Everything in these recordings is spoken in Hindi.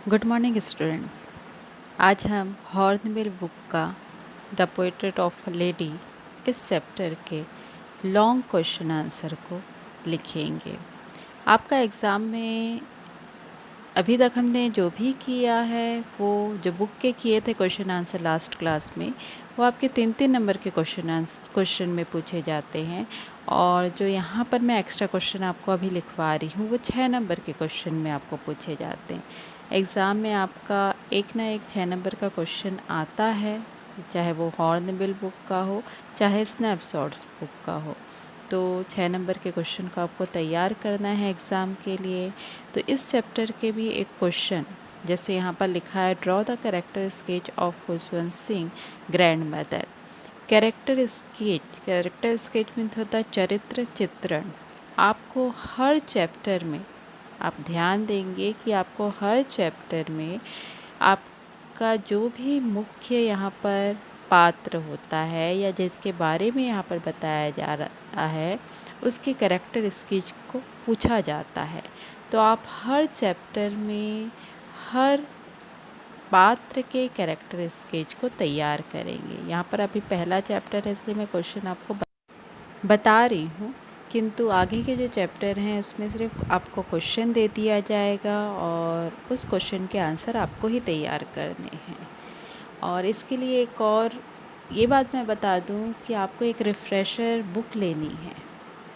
Good morning students. आज हम हॉर्नबिल बुक का द पोर्ट्रेट ऑफ लेडी इस चैप्टर के लॉन्ग क्वेश्चन आंसर को लिखेंगे। आपका एग्ज़ाम में अभी तक हमने जो भी किया है वो जो बुक के किए थे क्वेश्चन आंसर लास्ट क्लास में, वो आपके 3-3 नंबर के क्वेश्चन में पूछे जाते हैं। और जो यहाँ पर मैं एक्स्ट्रा क्वेश्चन आपको अभी लिखवा रही हूँ वो 6 नंबर के क्वेश्चन में आपको पूछे जाते हैं। एग्ज़ाम में आपका एक ना एक 6 नंबर का क्वेश्चन आता है, चाहे वो हॉर्नबिल बुक का हो चाहे स्नैपशॉट्स बुक का हो। तो 6 नंबर के क्वेश्चन को आपको तैयार करना है एग्ज़ाम के लिए। तो इस चैप्टर के भी एक क्वेश्चन जैसे यहाँ पर लिखा है, draw the character sketch of Khushwant Singh grand mother. Character sketch means होता है चरित्र चित्रण। आपको हर चैप्टर में आप ध्यान देंगे कि आपको हर चैप्टर में आपका जो भी मुख्य यहाँ पर पात्र होता है या जिसके बारे में यहाँ पर बताया जा रहा है उसके कैरेक्टर स्केच को पूछा जाता है। तो आप हर चैप्टर में हर पात्र के कैरेक्टर स्केच को तैयार करेंगे। यहाँ पर अभी पहला चैप्टर है इसलिए मैं क्वेश्चन आपको बता रही हूँ, किंतु आगे के जो चैप्टर हैं उसमें सिर्फ आपको क्वेश्चन दे दिया जाएगा और उस क्वेश्चन के आंसर आपको ही तैयार करने हैं। और इसके लिए एक और ये बात मैं बता दूँ कि आपको एक रिफ़्रेशर बुक लेनी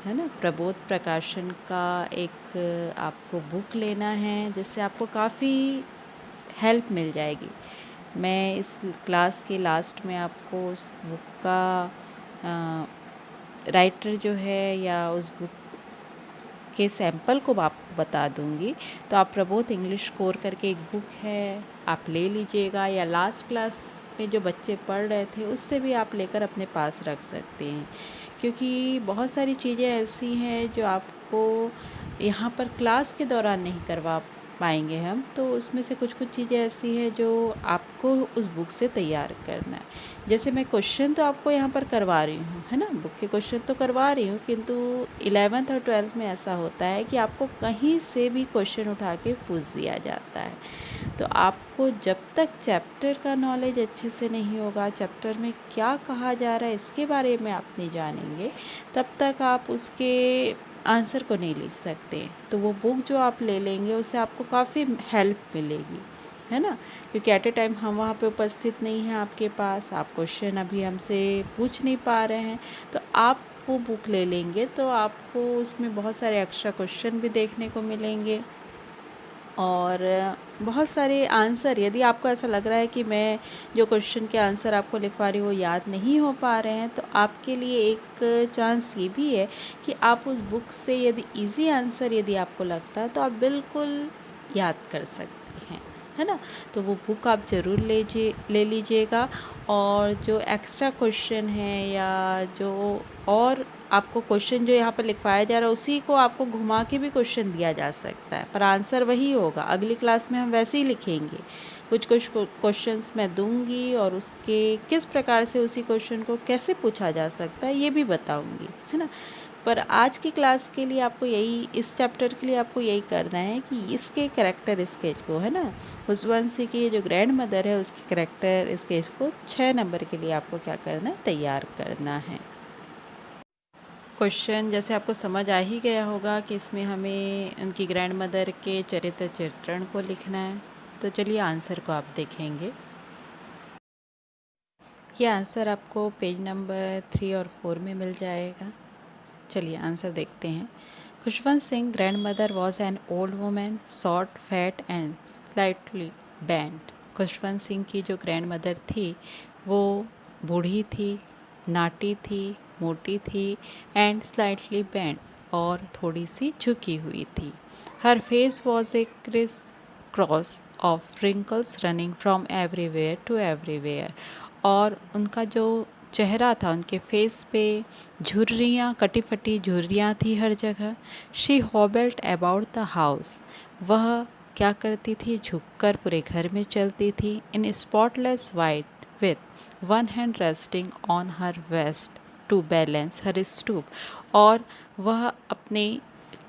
है ना। प्रबोध प्रकाशन का एक आपको बुक लेना है जिससे आपको काफ़ी हेल्प मिल जाएगी। मैं इस क्लास के लास्ट में आपको उस बुक का राइटर जो है या उस बुक के सैंपल को आपको बता दूंगी। तो आप प्रबोध इंग्लिश कोर करके एक बुक है, आप ले लीजिएगा, या लास्ट क्लास में जो बच्चे पढ़ रहे थे उससे भी आप लेकर अपने पास रख सकते हैं। क्योंकि बहुत सारी चीज़ें ऐसी हैं जो आपको यहाँ पर क्लास के दौरान नहीं करवा पाएंगे हम, तो उसमें से कुछ कुछ चीज़ें ऐसी हैं जो आपको उस बुक से तैयार करना है। जैसे मैं क्वेश्चन तो आपको यहाँ पर करवा रही हूँ, है ना, बुक के क्वेश्चन तो करवा रही हूँ, किंतु 11th और 12th में ऐसा होता है कि आपको कहीं से भी क्वेश्चन उठा के पूछ दिया जाता है। तो आपको जब तक चैप्टर का नॉलेज अच्छे से नहीं होगा, चैप्टर में क्या कहा जा रहा है इसके बारे में आप नहीं जानेंगे, तब तक आप उसके आंसर को नहीं लिख सकते। तो वो बुक जो आप ले लेंगे उससे आपको काफ़ी हेल्प मिलेगी, है ना। क्योंकि एट ए टाइम हम वहाँ पे उपस्थित नहीं हैं आपके पास, आप क्वेश्चन अभी हमसे पूछ नहीं पा रहे हैं, तो आप वो बुक ले लेंगे तो आपको उसमें बहुत सारे एक्स्ट्रा क्वेश्चन भी देखने को मिलेंगे और बहुत सारे आंसर। यदि आपको ऐसा लग रहा है कि मैं जो क्वेश्चन के आंसर आपको लिखवा रही हूँ वो याद नहीं हो पा रहे हैं, तो आपके लिए एक चांस ये भी है कि आप उस बुक से यदि इजी आंसर यदि आपको लगता है तो आप बिल्कुल याद कर सकते हैं, है ना। तो वो बुक आप ज़रूर ले लीजिएगा। और जो एक्स्ट्रा क्वेश्चन है या जो और आपको क्वेश्चन जो यहाँ पर लिखवाया जा रहा है उसी को आपको घुमा के भी क्वेश्चन दिया जा सकता है, पर आंसर वही होगा। अगली क्लास में हम वैसे ही लिखेंगे, कुछ कुछ क्वेश्चंस मैं दूंगी और उसके किस प्रकार से उसी क्वेश्चन को कैसे पूछा जा सकता है ये भी बताऊंगी, है ना। पर आज की क्लास के लिए आपको यही, इस चैप्टर के लिए आपको यही करना है कि इसके कैरेक्टर स्केच को, है ना, खुशवंशी की जो ग्रैंड मदर है उसकी कैरेक्टर स्केच को 6 नंबर के लिए आपको क्या करना है, तैयार करना है। क्वेश्चन जैसे आपको समझ आ ही गया होगा कि इसमें हमें उनकी ग्रैंड मदर के चरित्र चित्रण को लिखना है। तो चलिए आंसर को आप देखेंगे। ये आंसर आपको पेज नंबर 3 और 4 में मिल जाएगा। चलिए आंसर देखते हैं। Khushwant Singh grand mother was an old women, short, fat and slightly band. Khushwant Singh की जो ग्रैंड मदर थी वो बूढ़ी थी, नाटी थी, मोटी थी एंड स्लाइटली बैंड और थोड़ी सी झुकी हुई थी। Her face was a crisscross of wrinkles running from everywhere to everywhere. और उनका जो चेहरा था, उनके फेस पे झुर्रियाँ, कटी फटी झुर्रियाँ थी हर जगह। शी हॉबल्ड अबाउट द हाउस, वह क्या करती थी, झुककर पूरे घर में चलती थी। In spotless white with one hand resting on her waist to balance her stoop. और वह अपने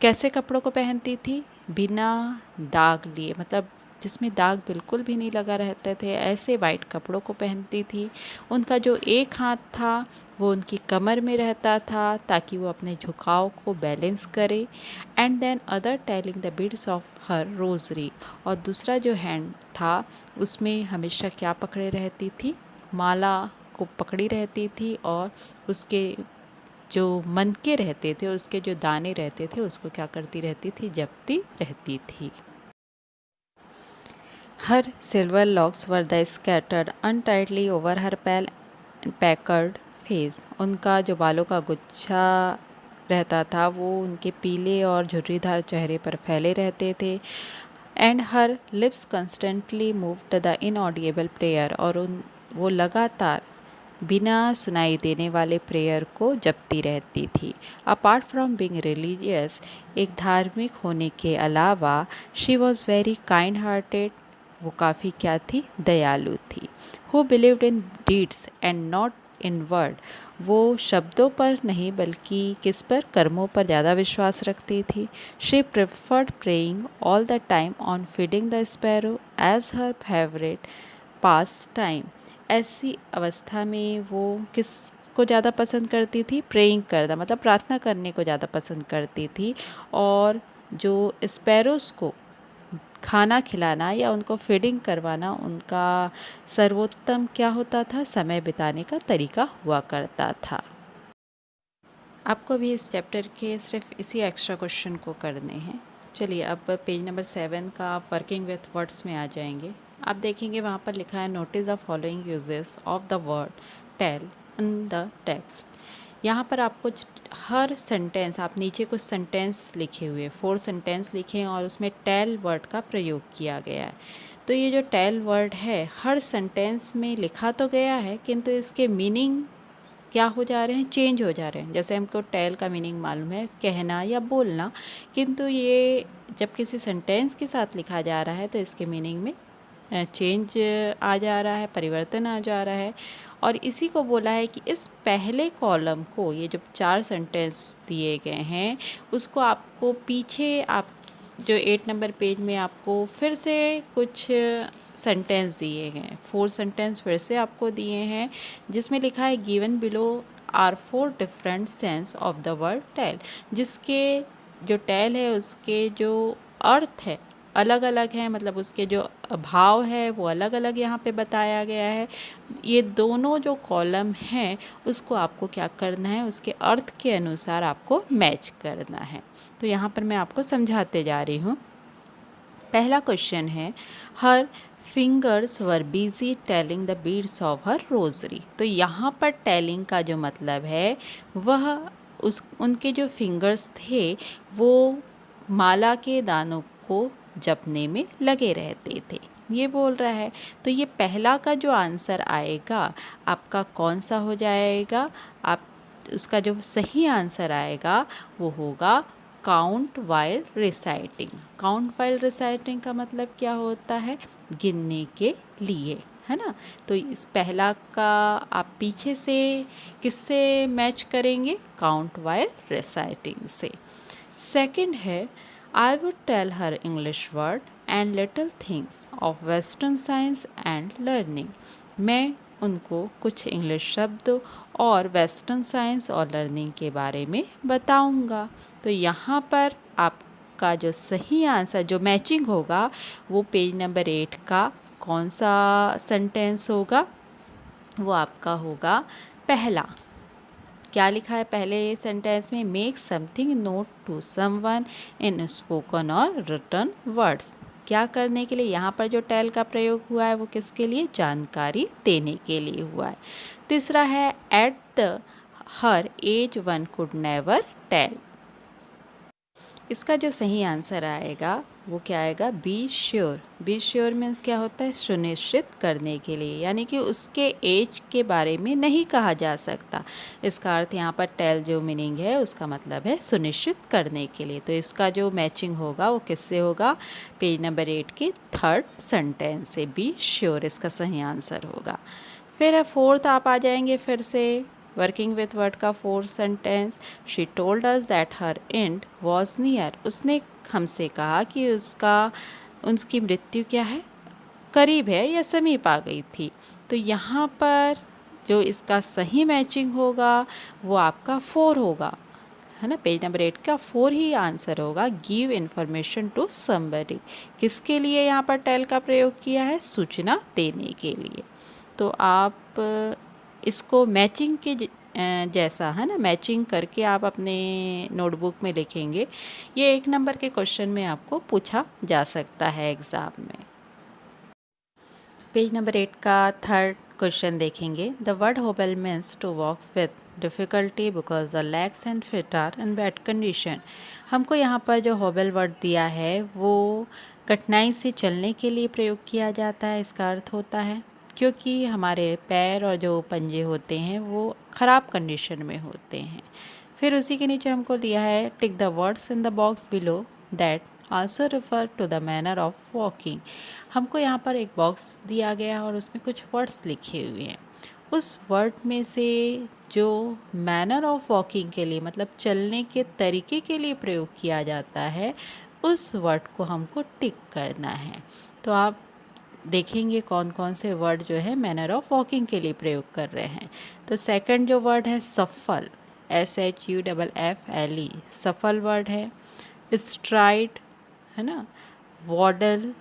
कैसे कपड़ों को पहनती थी, बिना दाग लिए, मतलब जिसमें दाग बिल्कुल भी नहीं लगा रहते थे, ऐसे वाइट कपड़ों को पहनती थी। उनका जो एक हाथ था वो उनकी कमर में रहता था ताकि वो अपने झुकाव को बैलेंस करे। And then other telling the beads of her rosary, और दूसरा जो हैंड था उसमें हमेशा क्या पकड़े रहती थी, माला को पकड़ी रहती थी, और उसके जो मनके रहते थे, उसके जो दाने रहते थे, उसको क्या करती रहती थी, जपती रहती थी। Her silver locks were the scattered untidily over her pale and puckered face. उनका जो बालों का गुच्छा रहता था वो उनके पीले और झुर्रीदार चेहरे पर फैले रहते थे। And her lips constantly moved the inaudible prayer, और वो लगातार बिना सुनाई देने वाले प्रेयर को जपती रहती थी। अपार्ट फ्रॉम बीइंग रिलीजियस, एक धार्मिक होने के अलावा, she was very kind hearted, वो काफ़ी क्या थी, दयालु थी। Who believed in deeds and not in word, वो शब्दों पर नहीं बल्कि किस पर, कर्मों पर ज़्यादा विश्वास रखती थी। She preferred praying all the time on feeding the sparrow as her favourite pastime. ऐसी अवस्था में वो किस को ज़्यादा पसंद करती थी, प्रेइंग करना, मतलब प्रार्थना करने को ज़्यादा पसंद करती थी, और जो स्पैरोस को खाना खिलाना या उनको फीडिंग करवाना उनका सर्वोत्तम क्या होता था, समय बिताने का तरीका हुआ करता था। आपको भी इस चैप्टर के सिर्फ इसी एक्स्ट्रा क्वेश्चन को करने हैं। चलिए अब पेज नंबर 7 का आप वर्किंग विथ वर्ड्स में आ जाएंगे। आप देखेंगे वहाँ पर लिखा है notice the following uses of the word tell in the text. यहाँ पर आपको हर सेंटेंस, आप नीचे कुछ सेंटेंस लिखे हुए 4 सेंटेंस लिखे और उसमें टेल वर्ड का प्रयोग किया गया है। तो ये जो टेल वर्ड है हर सेंटेंस में लिखा तो गया है, किंतु इसके मीनिंग क्या हो जा रहे हैं, चेंज हो जा रहे हैं। जैसे हमको टेल का मीनिंग मालूम है, कहना या बोलना, किंतु ये जब किसी सेंटेंस के साथ लिखा जा रहा है तो इसके मीनिंग में चेंज आ जा रहा है, परिवर्तन आ जा रहा है। और इसी को बोला है कि इस पहले कॉलम को, ये जो 4 सेंटेंस दिए गए हैं उसको आपको पीछे, आप जो 8 नंबर पेज में आपको फिर से कुछ सेंटेंस दिए गए हैं, 4 सेंटेंस फिर से आपको दिए हैं, जिसमें लिखा है given below are 4 different sense of the word tell. जिसके जो टेल है उसके जो अर्थ है अलग अलग है, मतलब उसके जो भाव है वो अलग अलग यहाँ पे बताया गया है। ये दोनों जो कॉलम हैं उसको आपको क्या करना है, उसके अर्थ के अनुसार आपको मैच करना है। तो यहाँ पर मैं आपको समझाते जा रही हूँ। पहला क्वेश्चन है, हर fingers were busy telling the beads of her rosary. तो यहाँ पर टेलिंग का जो मतलब है वह उनके जो फिंगर्स थे वो माला के दानों को जपने में लगे रहते थे, ये बोल रहा है। तो ये पहला का जो आंसर आएगा आपका कौन सा हो जाएगा, आप उसका जो सही आंसर आएगा वो होगा count while reciting. Count while reciting का मतलब क्या होता है, गिनने के लिए, है ना। तो इस पहला का आप पीछे से किससे मैच करेंगे, काउंट वाइल रिसाइटिंग से। सेकंड है, I would tell her English word and little things of Western science and learning. मैं उनको कुछ इंग्लिश शब्द और वेस्टर्न साइंस और लर्निंग के बारे में बताऊंगा। तो यहाँ पर आपका जो सही आंसर, जो मैचिंग होगा, वो पेज नंबर 8 का कौन सा सेंटेंस होगा, वो आपका होगा पहला। क्या लिखा है पहले सेंटेंस में, make something note to someone in spoken or written words. क्या करने के लिए, यहाँ पर जो टेल का प्रयोग हुआ है वो किसके लिए, जानकारी देने के लिए हुआ है। तीसरा है, at the her age one could never tell. इसका जो सही आंसर आएगा वो क्या आएगा, be sure. Be sure means क्या होता है, सुनिश्चित करने के लिए, यानी कि उसके एज के बारे में नहीं कहा जा सकता। इसका अर्थ यहाँ पर टेल जो मीनिंग है उसका मतलब है सुनिश्चित करने के लिए। तो इसका जो मैचिंग होगा वो किससे होगा, पेज नंबर 8 के थर्ड सेंटेंस से, बी श्योर इसका सही आंसर होगा। फिर है फोर्थ, आप आ जाएंगे फिर से वर्किंग विथ वर्ड का 4 sentence. She told us that her and was near. उसने हमसे कहा कि उसका उनकी मृत्यु क्या है, करीब है या समीप आ गई थी। तो यहाँ पर जो इसका सही मैचिंग होगा वो आपका 4 होगा, है ना। पेज नंबर 8 का 4 ही आंसर होगा। गिव इन्फॉर्मेशन टू समबडी, किसके लिए यहाँ पर टेल का प्रयोग किया है, सूचना देने के लिए। तो आप इसको मैचिंग के जैसा, है ना, मैचिंग करके आप अपने नोटबुक में लिखेंगे। ये 1 नंबर के क्वेश्चन में आपको पूछा जा सकता है एग्ज़ाम में। पेज नंबर 8 का 3rd क्वेश्चन देखेंगे। The word hobble means to walk with difficulty because the legs and feet are in bad condition. हमको यहाँ पर जो होबल वर्ड दिया है वो कठिनाई से चलने के लिए प्रयोग किया जाता है। इसका अर्थ होता है क्योंकि हमारे पैर और जो पंजे होते हैं वो ख़राब कंडीशन में होते हैं। फिर उसी के नीचे हमको दिया है tick the words in the box below that also refer to the manner of walking. हमको यहाँ पर एक बॉक्स दिया गया और उसमें कुछ वर्ड्स लिखे हुए हैं। उस वर्ड में से जो मैनर ऑफ वॉकिंग के लिए, मतलब चलने के तरीके के लिए प्रयोग किया जाता है, उस वर्ड को हमको टिक करना है। तो आप देखेंगे कौन कौन से वर्ड जो है मैनर ऑफ वॉकिंग के लिए प्रयोग कर रहे हैं। तो सेकंड जो वर्ड है सफल, SHUFFLE, सफल वर्ड है। स्ट्राइड, है ना, वॉडल,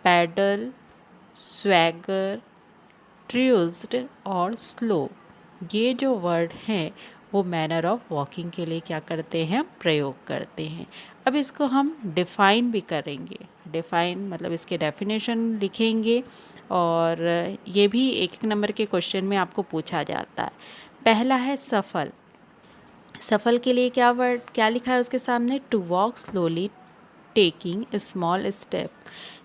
पैडल, स्वैगर, ट्रूज्ड और स्लो, ये जो वर्ड हैं वो मैनर ऑफ वॉकिंग के लिए क्या करते हैं, प्रयोग करते हैं। अब इसको हम डिफ़ाइन भी करेंगे। डिफ़ाइन मतलब इसके डेफिनेशन लिखेंगे और ये भी 1 नंबर के क्वेश्चन में आपको पूछा जाता है। पहला है सफल। सफल के लिए क्या लिखा है उसके सामने, to walk slowly taking small step.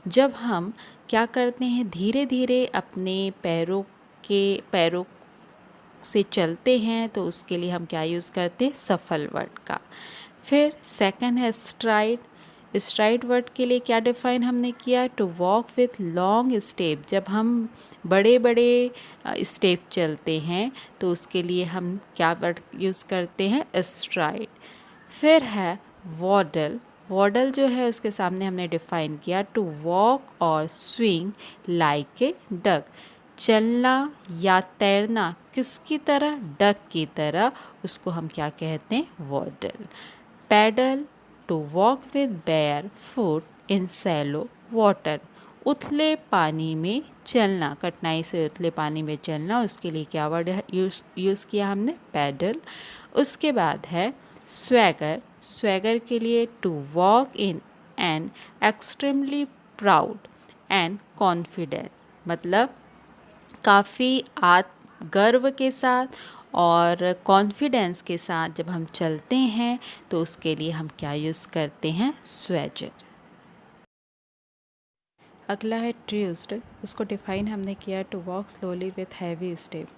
जब हम क्या करते हैं, धीरे धीरे अपने पैरों से चलते हैं, तो उसके लिए हम क्या यूज़ करते हैं, सफल वर्ड का। फिर सेकंड है स्ट्राइड। स्ट्राइड वर्ड के लिए क्या डिफाइन हमने किया, to walk with long step. जब हम बड़े बड़े स्टेप चलते हैं तो उसके लिए हम क्या वर्ड यूज़ करते हैं, स्ट्राइड। फिर है वॉडल। वॉडल जो है उसके सामने हमने डिफाइन किया, टू वॉक और स्विंग लाइक ए डक। चलना या तैरना किसकी तरह, डक की तरह, उसको हम क्या कहते हैं, waddle. Paddle, to walk with bare foot in shallow water. उथले पानी में चलना, कठिनाई से उथले पानी में चलना, उसके लिए क्या वर्ड यूज़ किया हमने, पैडल। उसके बाद है स्वैगर। स्वैगर के लिए to walk in an extremely proud and confidence, मतलब काफ़ी गर्व के साथ और कॉन्फिडेंस के साथ जब हम चलते हैं तो उसके लिए हम क्या यूज़ करते हैं, स्वैगर। अगला है ट्रूज्ड। उसको डिफाइन हमने किया, to walk slowly with heavy step.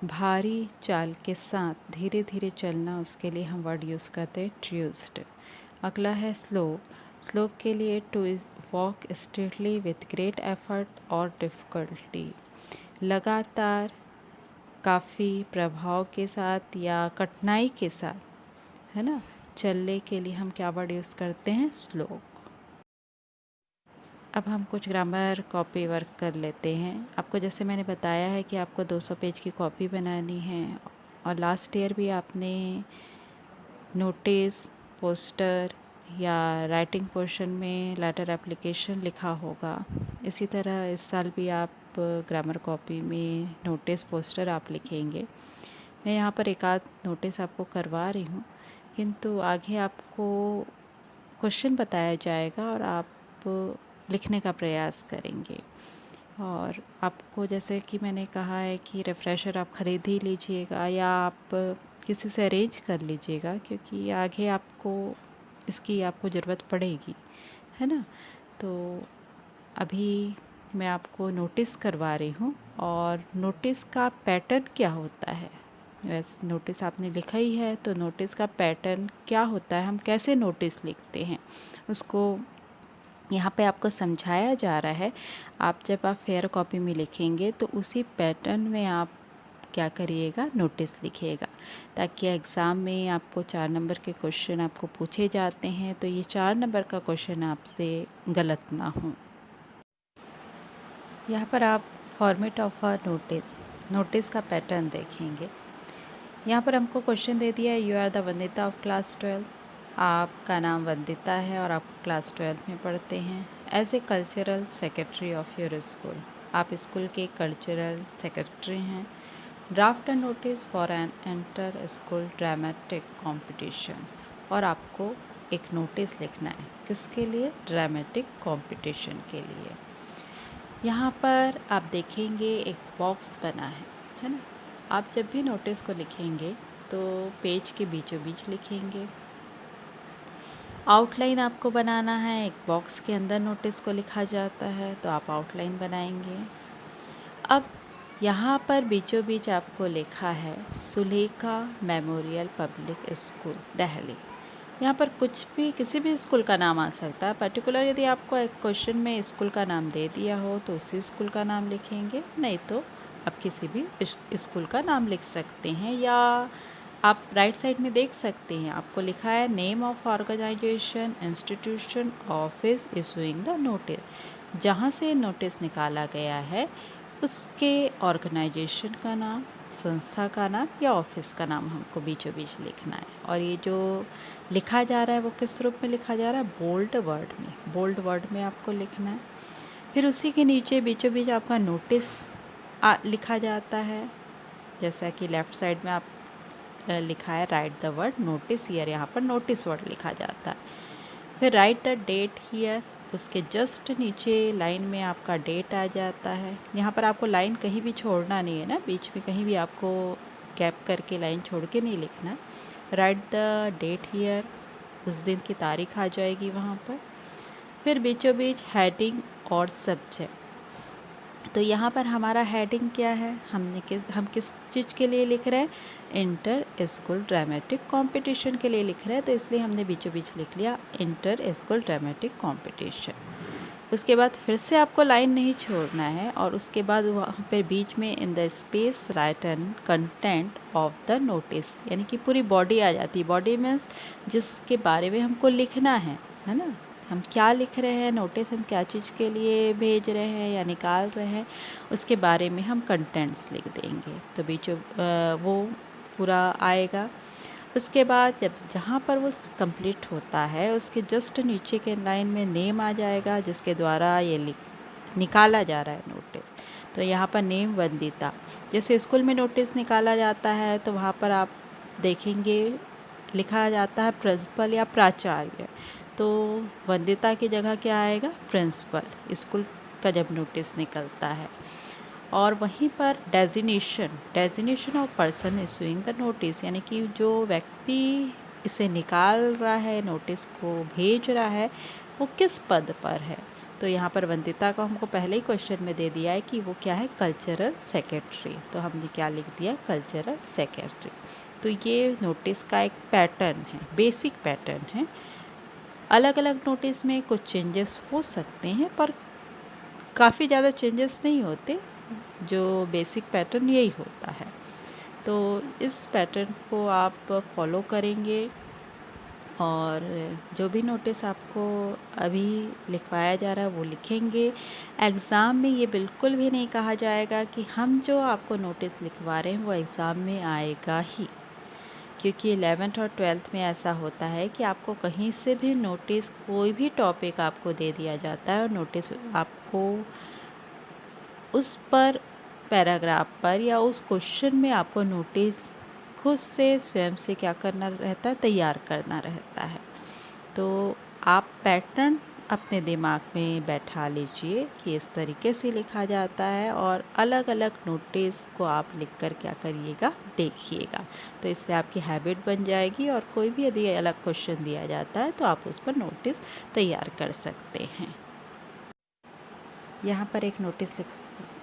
भारी चाल के साथ धीरे धीरे चलना, उसके लिए हम वर्ड यूज़ करते हैं ट्रूज्ड। अगला है स्लो। स्लो के लिए to walk straightly with great effort और डिफ़िकल्टी। लगातार, काफ़ी प्रभाव के साथ या कठिनाई के साथ, है ना, चलने के लिए हम क्या वर्ड यूज़ करते हैं, स्लो। अब हम कुछ ग्रामर कॉपी वर्क कर लेते हैं। आपको जैसे मैंने बताया है कि आपको 200 पेज की कॉपी बनानी है और लास्ट ईयर भी आपने नोटिस, पोस्टर या राइटिंग पोर्शन में लेटर एप्लीकेशन लिखा होगा। इसी तरह इस साल भी आप ग्रामर कॉपी में नोटिस, पोस्टर आप लिखेंगे। मैं यहाँ पर एक आध नोटिस आपको करवा रही हूँ, किंतु आगे आपको क्वेश्चन बताया जाएगा और आप लिखने का प्रयास करेंगे। और आपको जैसे कि मैंने कहा है कि रिफ़्रेशर आप ख़रीद ही लीजिएगा या आप किसी से अरेंज कर लीजिएगा, क्योंकि आगे इसकी आपको ज़रूरत पड़ेगी, है ना। तो अभी मैं आपको नोटिस करवा रही हूँ और नोटिस का पैटर्न क्या होता है। वैसे नोटिस आपने लिखा ही है, तो नोटिस का पैटर्न क्या होता है, हम कैसे नोटिस लिखते हैं, उसको यहाँ पे आपको समझाया जा रहा है। जब आप फेयर कॉपी में लिखेंगे तो उसी पैटर्न में आप क्या करिएगा, नोटिस लिखिएगा, ताकि एग्ज़ाम में आपको 4 नंबर के क्वेश्चन आपको पूछे जाते हैं तो ये 4 नंबर का क्वेश्चन आपसे गलत ना हो। यहाँ पर आप फॉर्मेट ऑफ अ नोटिस का पैटर्न देखेंगे। यहाँ पर हमको क्वेश्चन दे दिया है, you are the Vandita of class 12। आपका नाम वंदिता है और आप क्लास 12 में पढ़ते हैं। As a cultural secretary of your school, आप स्कूल के कल्चरल सेक्रेटरी हैं। Draft a notice for an inter school dramatic competition, और आपको एक नोटिस लिखना है, किसके लिए, ड्रामेटिक कॉम्पिटिशन के लिए। यहाँ पर आप देखेंगे एक बॉक्स बना है ना। आप जब भी नोटिस को लिखेंगे तो पेज के बीचों बीच लिखेंगे। आउटलाइन आपको बनाना है, एक बॉक्स के अंदर नोटिस को लिखा जाता है तो आप आउटलाइन बनाएंगे। अब यहाँ पर बीचों बीच आपको लिखा है Sulekha memorial public school Delhi. यहाँ पर कुछ भी, किसी भी स्कूल का नाम आ सकता है। पर्टिकुलर यदि आपको एक क्वेश्चन में स्कूल का नाम दे दिया हो तो उसी स्कूल का नाम लिखेंगे, नहीं तो आप किसी भी स्कूल का नाम लिख सकते हैं। या आप राइट साइड में देख सकते हैं, आपको लिखा है name of organisation, institution, office issuing the notice. जहाँ से नोटिस निकाला गया है उसके ऑर्गेनाइजेशन का नाम, संस्था का नाम या ऑफिस का नाम हमको बीचों बीच लिखना है। और ये जो लिखा जा रहा है वो किस रूप में लिखा जा रहा है, बोल्ड वर्ड में आपको लिखना है। फिर उसी के नीचे बीचों बीच आपका नोटिस लिखा जाता है। जैसा कि लेफ़्ट साइड में आप लिखा है right the word notice here, यहाँ पर नोटिस वर्ड लिखा जाता है। फिर राइट द डेट हियर, उसके जस्ट नीचे लाइन में आपका डेट आ जाता है। यहाँ पर आपको लाइन कहीं भी छोड़ना नहीं है ना, बीच में कहीं भी आपको गैप करके लाइन छोड़ के नहीं लिखना। राइट द डेट हियर, उस दिन की तारीख आ जाएगी वहाँ पर। फिर बीचों बीच हेडिंग और सब्जेक्ट। तो यहाँ पर हमारा हेडिंग क्या है, हम किस चीज़ के लिए लिख रहे हैं, इंटर स्कूल ड्रामेटिक कंपटीशन के लिए लिख रहे हैं, तो इसलिए हमने बीचों बीच लिख लिया इंटर स्कूल ड्रामेटिक कंपटीशन। उसके बाद फिर से आपको लाइन नहीं छोड़ना है, और उसके बाद वहाँ पे बीच में in the space right and content of the notice, यानी कि पूरी बॉडी आ जाती है। बॉडी मीन्स जिसके बारे में हमको लिखना है ना, हम क्या लिख रहे हैं, नोटिस हम क्या चीज़ के लिए भेज रहे हैं या निकाल रहे हैं, उसके बारे में हम कंटेंट्स लिख देंगे। तो बीचों वो पूरा आएगा। उसके बाद जहाँ पर वो कंप्लीट होता है उसके जस्ट नीचे के लाइन में नेम आ जाएगा, जिसके द्वारा ये निकाला जा रहा है नोटिस। तो यहाँ पर नेम वंदिता, जैसे स्कूल में नोटिस निकाला जाता है तो वहाँ पर आप देखेंगे लिखा जाता है प्रिंसिपल या प्राचार्य, तो वंदिता की जगह क्या आएगा, प्रिंसिपल, स्कूल का जब नोटिस निकलता है। और वहीं पर designation of person issuing the notice, यानी कि जो व्यक्ति इसे निकाल रहा है, नोटिस को भेज रहा है, वो किस पद पर है। तो यहाँ पर वंदिता को हमको पहले ही क्वेश्चन में दे दिया है कि वो क्या है, कल्चरल सेक्रेटरी, तो हमने क्या लिख दिया, कल्चरल सेक्रेटरी। तो ये नोटिस का एक पैटर्न है, बेसिक पैटर्न है। अलग अलग नोटिस में कुछ चेंजेस हो सकते हैं पर काफ़ी ज़्यादा चेंजेस नहीं होते, जो बेसिक पैटर्न यही होता है। तो इस पैटर्न को आप फॉलो करेंगे और जो भी नोटिस आपको अभी लिखवाया जा रहा है वो लिखेंगे। एग्ज़ाम में ये बिल्कुल भी नहीं कहा जाएगा कि हम जो आपको नोटिस लिखवा रहे हैं वो एग्ज़ाम में आएगा ही, क्योंकि 11th और 12th में ऐसा होता है कि आपको कहीं से भी नोटिस, कोई भी टॉपिक आपको दे दिया जाता है और नोटिस आपको उस पर पैराग्राफ पर या उस क्वेश्चन में आपको नोटिस खुद से स्वयं से क्या करना रहता है, तैयार करना रहता है। तो आप पैटर्न अपने दिमाग में बैठा लीजिए कि इस तरीके से लिखा जाता है, और अलग अलग नोटिस को आप लिखकर क्या करिएगा, देखिएगा। तो इससे आपकी हैबिट बन जाएगी, और कोई भी यदि अलग क्वेश्चन दिया जाता है तो आप उस पर नोटिस तैयार कर सकते हैं। यहाँ पर एक नोटिस लिख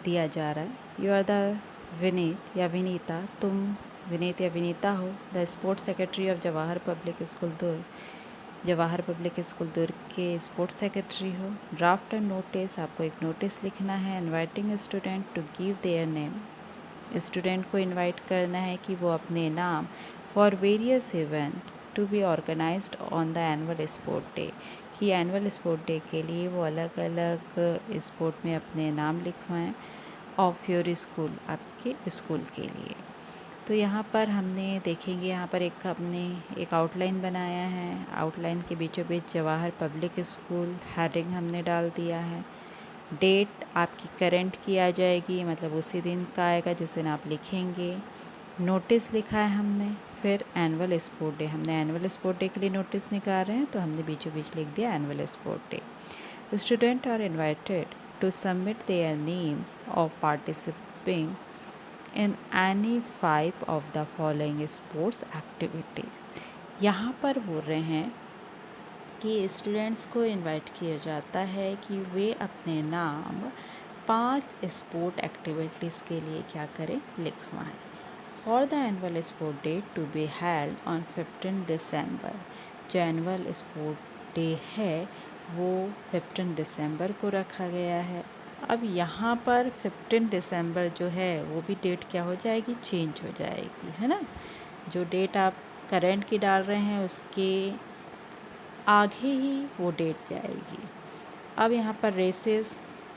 दिया जा रहा है, यू आर द विनीत या विनीता, तुम विनीत या विनीता हो, the sports secretary of Jawahar public school Durg, Jawahar public school Durg के स्पोर्ट्स सेक्रेटरी हो। ड्राफ्ट एंड नोटिस, आपको एक नोटिस लिखना है, inviting student to give their name student को इनवाइट करना है कि वो अपने नाम for various event to be organised on the annual sport day, कि एनुअल स्पोर्ट डे के लिए वो अलग अलग स्पोर्ट में अपने नाम लिखवाएं ऑफ योर स्कूल, आपके स्कूल के लिए। तो यहाँ पर हमने देखेंगे, यहाँ पर हमने एक आउटलाइन बनाया है। आउटलाइन के बीचों बीच जवाहर पब्लिक स्कूल हेडिंग हमने डाल दिया है। डेट आपकी करंट की आ जाएगी, मतलब उसी दिन का आएगा जिस दिन आप लिखेंगे। नोटिस लिखा है हमने, फिर एनुअल स्पोर्ट डे, हमने एनुअल स्पोर्ट डे के लिए नोटिस निकाल रहे हैं तो हमने बीचों बीच लिख दिया annual sport day. Student are invited to submit their names of participating in any 5 of the following sports activities। यहाँ पर बोल रहे हैं कि स्टूडेंट्स को इनवाइट किया जाता है कि वे अपने नाम 5 स्पोर्ट एक्टिविटीज़ के लिए क्या करें, लिखवाएं। For the annual sport day to be held on 15 December, जो एनुअल स्पोर्ट डे है वो 15 दिसंबर को रखा गया है। अब यहाँ पर 15 दिसंबर जो है वो भी डेट क्या हो जाएगी, चेंज हो जाएगी, है ना। जो डेट आप करंट की डाल रहे हैं उसके आगे ही वो डेट जाएगी। अब यहाँ पर रेसेस,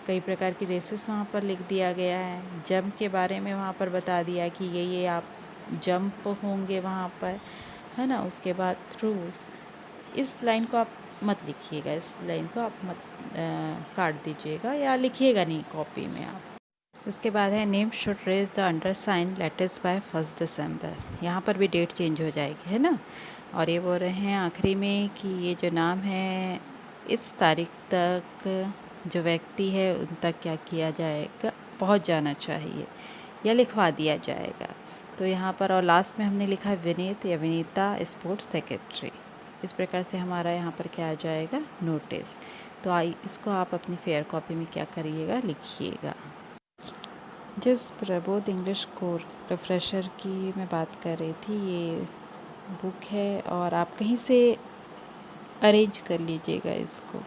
कई प्रकार की रेसेस वहाँ पर लिख दिया गया है। जंप के बारे में वहाँ पर बता दिया कि ये आप जंप होंगे वहाँ पर, है ना। उसके बाद थ्रूज, इस लाइन को आप मत लिखिएगा, इस लाइन को आप मत काट दीजिएगा या लिखिएगा नहीं कॉपी में आप। उसके बाद है name should reach the undersign latest by 1 December, यहाँ पर भी डेट चेंज हो जाएगी, है ना। और ये बोल रहे हैं आखिरी में कि ये जो नाम है इस तारीख तक जो व्यक्ति है उन तक क्या किया जाएगा, पहुँच जाना चाहिए या लिखवा दिया जाएगा। तो यहाँ पर और लास्ट में हमने लिखा है विनीत या विनीता स्पोर्ट्स सेक्रेटरी। इस प्रकार से हमारा यहाँ पर क्या आ जाएगा, नोटिस। तो इसको आप अपनी फेयर कॉपी में क्या करिएगा, लिखिएगा। जिस प्रबोध इंग्लिश कोर रिफ्रेशर की मैं बात कर रही थी, ये बुक है और आप कहीं से अरेंज कर लीजिएगा इसको।